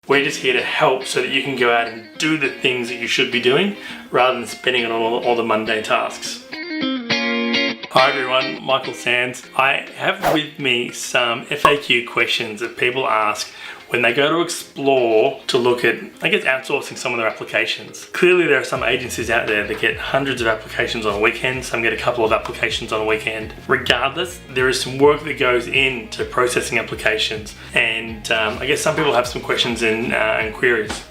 We're just here to help so that you can go out and do the things that you should be doing rather than spending it on all the mundane tasks. Hi everyone, Michael Sands. I have with me some FAQ questions that people ask when they go to explore to look at, outsourcing some of their applications. Clearly there are some agencies out there that get hundreds of applications on a weekend, some get a couple of applications on a weekend. Regardless, there is some work that goes into processing applications, and some people have some questions and queries.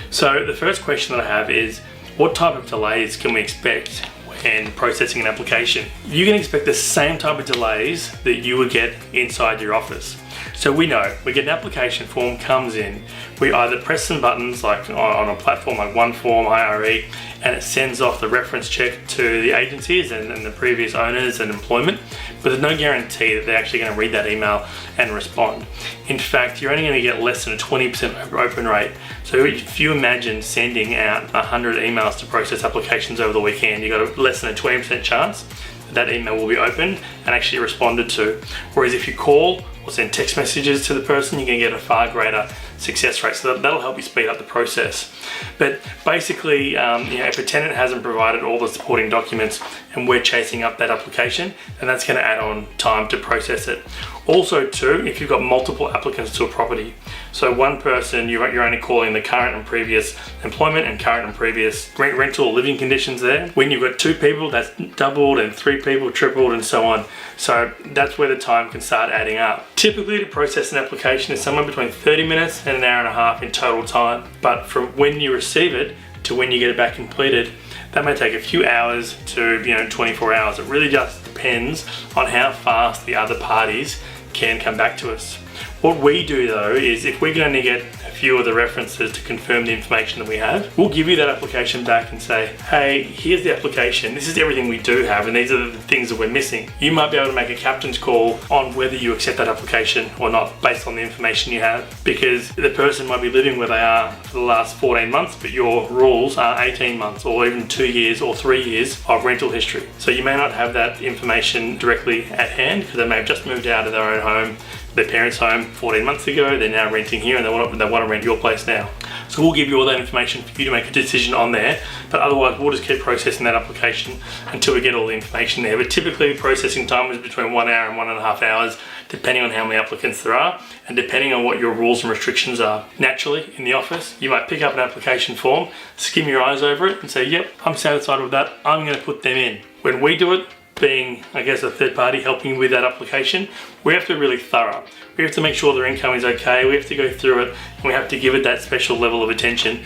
So the first question that I have is, what type of delays can we expect and processing an application? You can expect the same type of delays that you would get inside your office. So we know, we get an application form comes in, we either press some buttons like on a platform like OneForm, IRE, and it sends off the reference check to the agencies and the previous owners and employment, but there's no guarantee that they're actually going to read that email and respond. In fact, you're only going to get less than a 20% open rate. So if you imagine sending out 100 emails to process applications over the weekend, you've got a less than a 20% chance that email will be opened and actually responded to. Whereas if you call or send text messages to the person, you can get a far greater success rate. So that'll help you speed up the process. But basically, if a tenant hasn't provided all the supporting documents and we're chasing up that application, then that's going to add on time to process it. Also too, if you've got multiple applicants to a property, so one person, you're only calling the current and previous employment and current and previous rental or living conditions there. When you've got two people, that's doubled, and three people, tripled, and so on. So that's where the time can start adding up. Typically to process an application is somewhere between 30 minutes and an hour and a half in total time. But from when you receive it to when you get it back completed, that may take a few hours to 24 hours. It really just depends on how fast the other parties can come back to us. What we do though is, if we're going to get a few of the references to confirm the information that we have, we'll give you that application back and say, hey, here's the application, this is everything we do have, and these are the things that we're missing. You might be able to make a captain's call on whether you accept that application or not based on the information you have, because the person might be living where they are for the last 14 months, but your rules are 18 months or even 2 years or 3 years of rental history. So you may not have that information directly at hand because they may have just moved out of their own home, their parents' home 14 months ago, they're now renting here and they want to rent your place now. So we'll give you all that information for you to make a decision on there, but otherwise we'll just keep processing that application until we get all the information there. But typically processing time is between 1 hour and 1.5 hours, depending on how many applicants there are and depending on what your rules and restrictions are. Naturally, in the office, you might pick up an application form, skim your eyes over it and say, yep, I'm satisfied with that, I'm going to put them in. When we do it, being, a third party helping you with that application, we have to be really thorough. We have to make sure their income is okay, we have to go through it, and we have to give it that special level of attention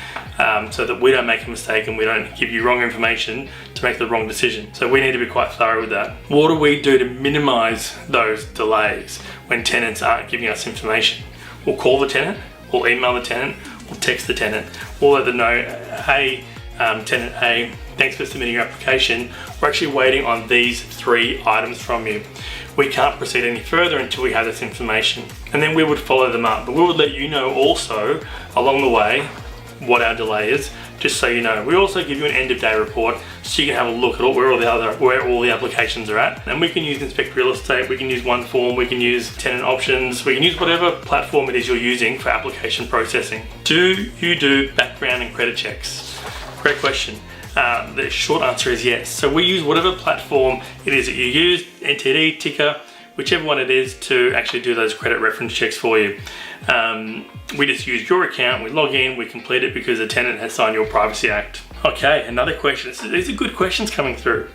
so that we don't make a mistake and we don't give you wrong information to make the wrong decision. So we need to be quite thorough with that. What do we do to minimize those delays when tenants aren't giving us information? We'll call the tenant, we'll email the tenant, we'll text the tenant, we'll let them know, hey, tenant A, thanks for submitting your application. We're actually waiting on these 3 items from you. We can't proceed any further until we have this information. And then we would follow them up. But we would let you know also along the way what our delay is, just so you know. We also give you an end of day report so you can have a look at where all the applications are at. And we can use Inspect Real Estate, we can use OneForm, we can use Tenant Options, we can use whatever platform it is you're using for application processing. Do you do background and credit checks? Great question. The short answer is yes. So we use whatever platform it is that you use, NTD, Ticker, whichever one it is, to actually do those credit reference checks for you. We just use your account, we log in, we complete it because the tenant has signed your Privacy Act. Okay, another question. These are good questions coming through.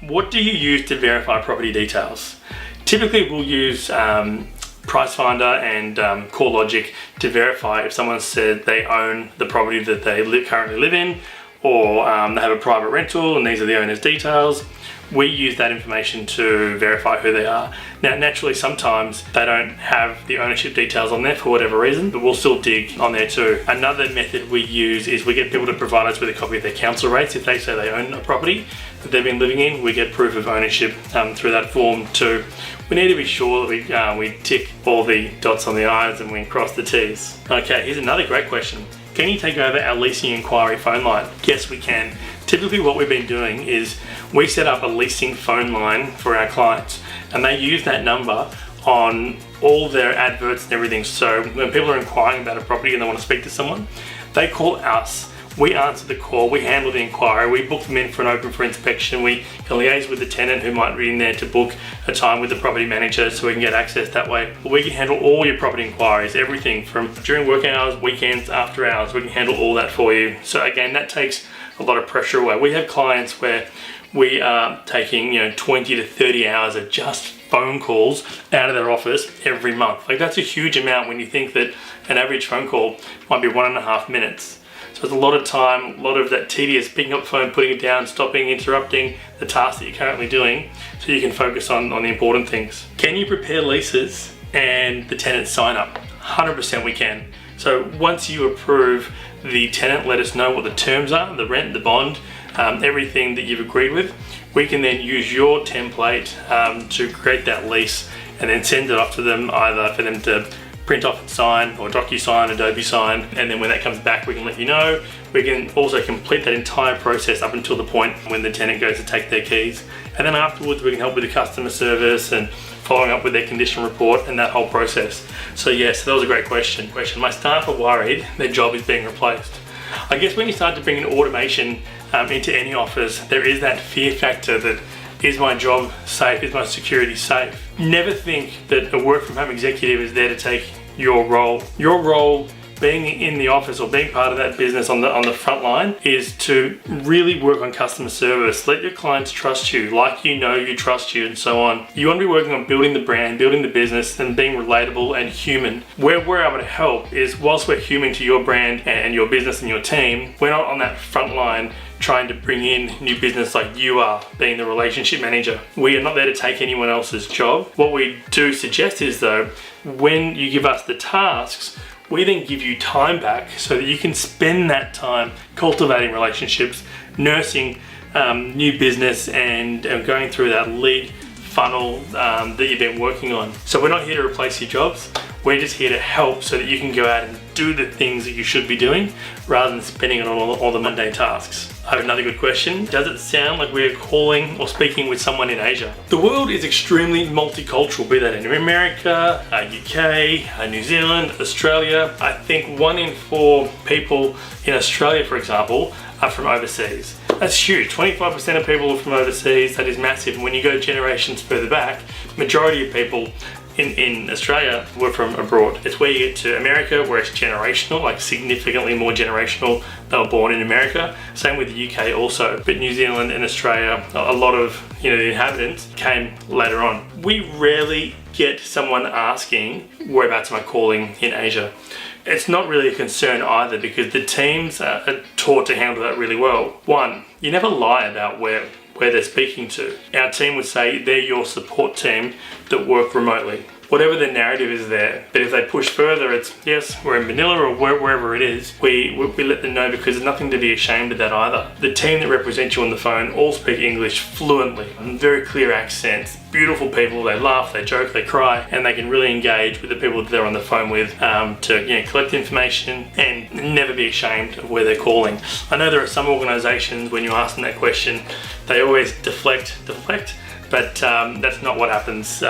What do you use to verify property details? Typically we'll use Price Finder and CoreLogic to verify if someone said they own the property that they currently live in, or they have a private rental and these are the owner's details. We use that information to verify who they are. Now, naturally, sometimes they don't have the ownership details on there for whatever reason, but we'll still dig on there too. Another method we use is we get people to provide us with a copy of their council rates. If they say they own a property that they've been living in, we get proof of ownership through that form too. We need to be sure that we tick all the dots on the I's and we cross the T's. Okay, here's another great question. Can you take over our leasing inquiry phone line? Yes, we can. Typically what we've been doing is we set up a leasing phone line for our clients and they use that number on all their adverts and everything. So when people are inquiring about a property and they want to speak to someone, they call us. We answer the call, we handle the inquiry, we book them in for an open for inspection, we can liaise with the tenant who might be in there to book a time with the property manager so we can get access that way. We can handle all your property inquiries, everything from during work hours, weekends, after hours, we can handle all that for you. So again, that takes a lot of pressure away. We have clients where we are taking 20 to 30 hours of just phone calls out of their office every month. Like, that's a huge amount when you think that an average phone call might be 1.5 minutes. So it's a lot of time, a lot of that tedious picking up the phone, putting it down, stopping, interrupting the tasks that you're currently doing so you can focus on the important things. Can you prepare leases and the tenants sign up? 100% we can. So once you approve the tenant, let us know what the terms are, the rent, the bond, everything that you've agreed with. We can then use your template to create that lease and then send it off to them, either for them to print off and sign, or DocuSign, Adobe Sign, and then when that comes back we can let you know. We can also complete that entire process up until the point when the tenant goes to take their keys, and then afterwards we can help with the customer service and following up with their condition report and that whole process. So yes, that was a great question. My staff are worried their job is being replaced. I guess when you start to bring in automation into any office, there is that fear factor that, is my job safe? Is my security safe? Never think that a work from home executive is there to take your role. Your role, being in the office or being part of that business on the front line, is to really work on customer service. Let your clients trust you, like you trust you, and so on. You want to be working on building the brand, building the business, and being relatable and human. Where we're able to help is, whilst we're human to your brand and your business and your team, we're not on that front line trying to bring in new business like you are, being the relationship manager. We are not there to take anyone else's job. What we do suggest is, though, when you give us the tasks, we then give you time back so that you can spend that time cultivating relationships, nursing new business, and going through that lead funnel that you've been working on. So we're not here to replace your jobs. We're just here to help so that you can go out and do the things that you should be doing rather than spending it on all the mundane tasks. I have another good question. Does it sound like we're calling or speaking with someone in Asia? The world is extremely multicultural, be that in America, UK, New Zealand, Australia. I think 1 in 4 people in Australia, for example, are from overseas. That's huge. 25% of people are from overseas. That is massive. And when you go generations further back, majority of people in Australia were from abroad. It's where you get to America, where it's generational, like significantly more generational. They were born in America. Same with the UK also. But New Zealand and Australia, a lot of the inhabitants came later on. We rarely get someone asking, whereabouts am I calling in Asia? It's not really a concern either, because the teams are taught to handle that really well. One, you never lie about where they're speaking to. Our team would say they're your support team that work remotely. Whatever the narrative is there, but if they push further, it's yes, we're in Manila or wherever it is, we let them know, because there's nothing to be ashamed of that either. The team that represents you on the phone all speak English fluently, very clear accents, beautiful people. They laugh, they joke, they cry, and they can really engage with the people that they're on the phone with to collect information and never be ashamed of where they're calling. I know there are some organizations, when you ask them that question, they always deflect, but that's not what happens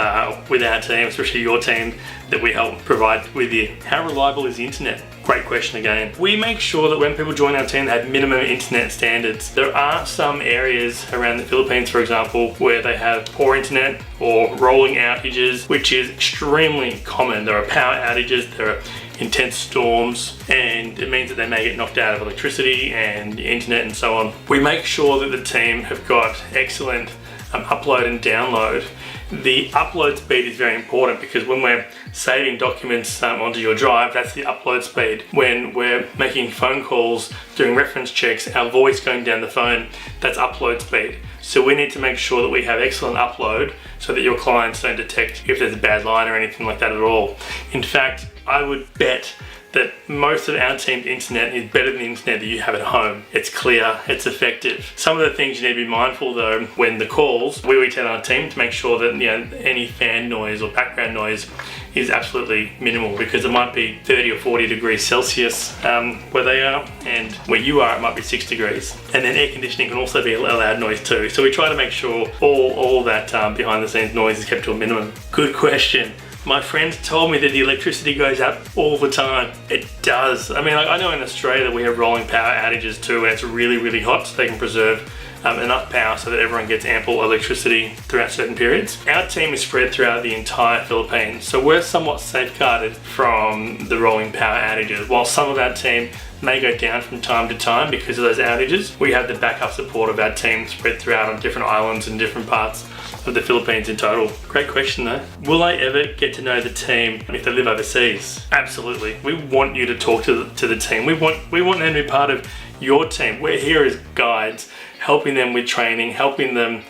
with our team, especially your team that we help provide with you. How reliable is the internet? Great question again. We make sure that when people join our team, they have minimum internet standards. There are some areas around the Philippines, for example, where they have poor internet or rolling outages, which is extremely common. There are power outages, there are intense storms, and it means that they may get knocked out of electricity and the internet and so on. We make sure that the team have got excellent upload and download. The upload speed is very important, because when we're saving documents onto your drive, that's the upload speed. When we're making phone calls, doing reference checks, our voice going down the phone, that's upload speed. So we need to make sure that we have excellent upload so that your clients don't detect if there's a bad line or anything like that at all. In fact, I would bet that most of our team's internet is better than the internet that you have at home. It's clear, it's effective. Some of the things you need to be mindful, though, when the calls, we tell our team to make sure that any fan noise or background noise is absolutely minimal, because it might be 30 or 40 degrees Celsius where they are, and where you are it might be 6 degrees. And then air conditioning can also be a loud noise too. So we try to make sure all that behind the scenes noise is kept to a minimum. Good question. My friends told me that the electricity goes out all the time. It does. I mean, I know in Australia that we have rolling power outages too, when it's really, really hot, so they can preserve enough power so that everyone gets ample electricity throughout certain periods. Our team is spread throughout the entire Philippines, so we're somewhat safeguarded from the rolling power outages. While some of our team may go down from time to time because of those outages, we have the backup support of our team spread throughout on different islands and different parts of the Philippines in total. Great question though. Will I ever get to know the team if they live overseas? Absolutely. We want you to talk to the team. We want them to be part of your team. We're here as guides, helping them with training, helping them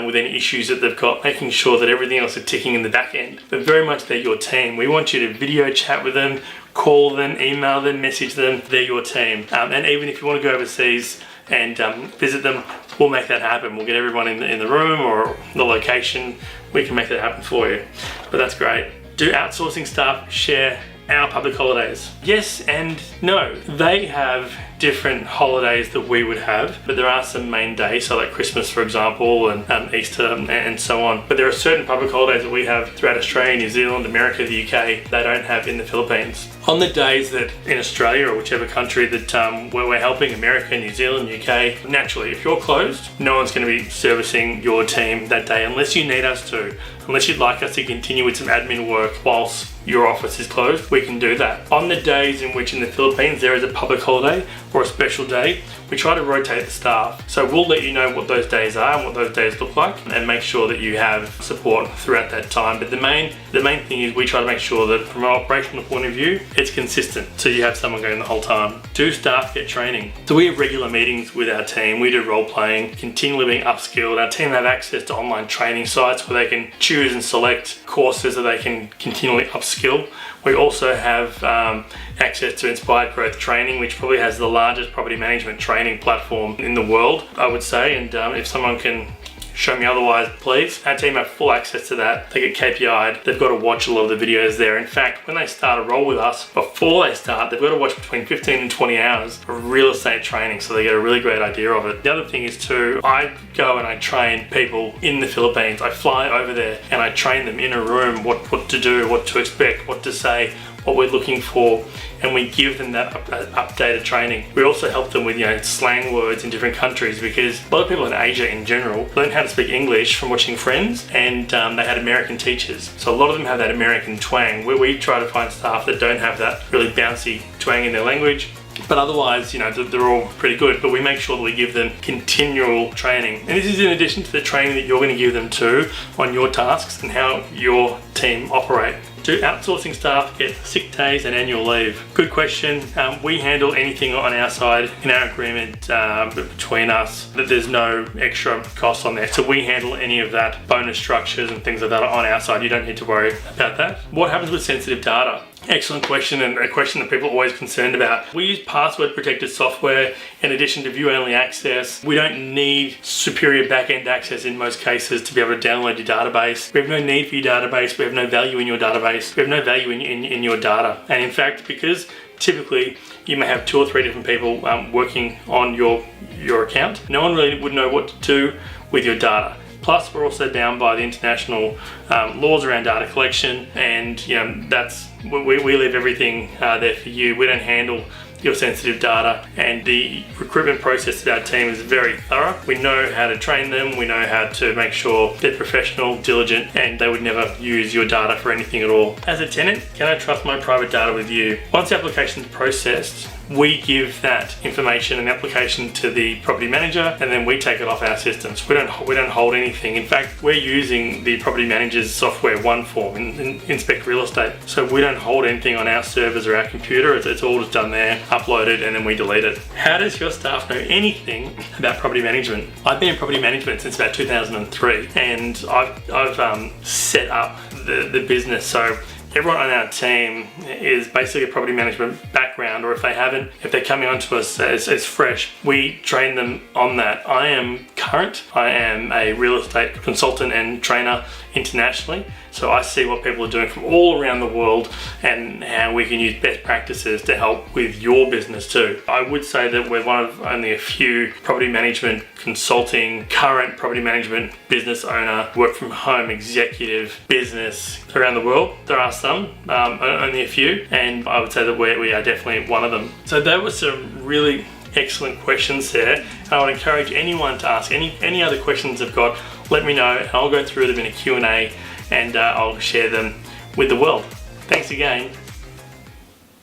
with any issues that they've got, making sure that everything else is ticking in the back end. But very much they're your team. We want you to video chat with them, call them, email them, message them. They're your team. And even if you want to go overseas and visit them, we'll make that happen. We'll get everyone in the room or the location. We can make that happen for you. But that's great. Do outsourcing staff share our public holidays? Yes and no. They have different holidays that we would have, but there are some main days, so like Christmas, for example, and Easter and so on. But there are certain public holidays that we have throughout Australia, New Zealand, America, the UK, they don't have in the Philippines. On the days that in Australia or whichever country that where we're helping, America, New Zealand, UK, naturally, if you're closed, no one's going to be servicing your team that day unless you need us to. Unless you'd like us to continue with some admin work whilst your office is closed, we can do that. On the days in which in the Philippines there is a public holiday or a special day, we try to rotate the staff. So we'll let you know what those days are and what those days look like and make sure that you have support throughout that time. But the main thing is we try to make sure that from an operational point of view, it's consistent. So you have someone going the whole time. Do staff get training? So we have regular meetings with our team. We do role playing, continually being upskilled. Our team have access to online training sites where they can choose and select courses that they can continually upskill. We also have access to Inspired Growth Training, which probably has the largest property management training platform in the world, I would say. And if someone can show me otherwise, please. Our team have full access to that. They get KPI'd. They've got to watch a lot of the videos there. In fact, when they start a role with us, before they start, they've got to watch between 15 and 20 hours of real estate training, so they get a really great idea of it. The other thing is too, I go and I train people in the Philippines. I fly over there and I train them in a room what to do, what to expect, what to say, what we're looking for, and we give them that updated training. We also help them with slang words in different countries, because a lot of people in Asia in general learn how to speak English from watching Friends, and they had American teachers. So a lot of them have that American twang, where we try to find staff that don't have that really bouncy twang in their language. But otherwise, they're all pretty good, but we make sure that we give them continual training. And this is in addition to the training that you're going to give them too on your tasks and how your team operate. Do outsourcing staff get sick days and annual leave? Good question. We handle anything on our side in our agreement between us, that there's no extra costs on there. So we handle any of that, bonus structures and things like that on our side. You don't need to worry about that. What happens with sensitive data? Excellent question, and a question that people are always concerned about. We use password protected software in addition to view only access. We don't need superior back-end access in most cases to be able to download your database. We have no need for your database. We have no value in your database. We have no value in your data. And in fact, because typically you may have 2 or 3 different people working on your account, no one really would know what to do with your data. Plus, we're also bound by the international laws around data collection, and we leave everything there for you. We don't handle your sensitive data, and the recruitment process of our team is very thorough. We know how to train them, we know how to make sure they're professional, diligent, and they would never use your data for anything at all. As a tenant, can I trust my private data with you? Once the application is processed, we give that information and application to the property manager, and then we take it off our systems. We don't hold anything. In fact, we're using the property manager's software OneForm in Inspect Real Estate. So we don't hold anything on our servers or our computer. It's all just done there, uploaded, and then we delete it. How does your staff know anything about property management? I've been in property management since about 2003, and I've set up the business. So everyone on our team is basically a property management background, or if they haven't, if they're coming onto us as fresh, we train them on that. I am a real estate consultant and trainer internationally, so I see what people are doing from all around the world and how we can use best practices to help with your business too. I would say that we're one of only a few property management consulting, current property management business owner, work from home executive business around the world. There are some, only a few, and I would say that we are definitely one of them. So there were some really excellent questions there, and I would encourage anyone to ask any other questions they've got. Let me know, and I'll go through them in a Q&A, and I'll share them with the world. Thanks again.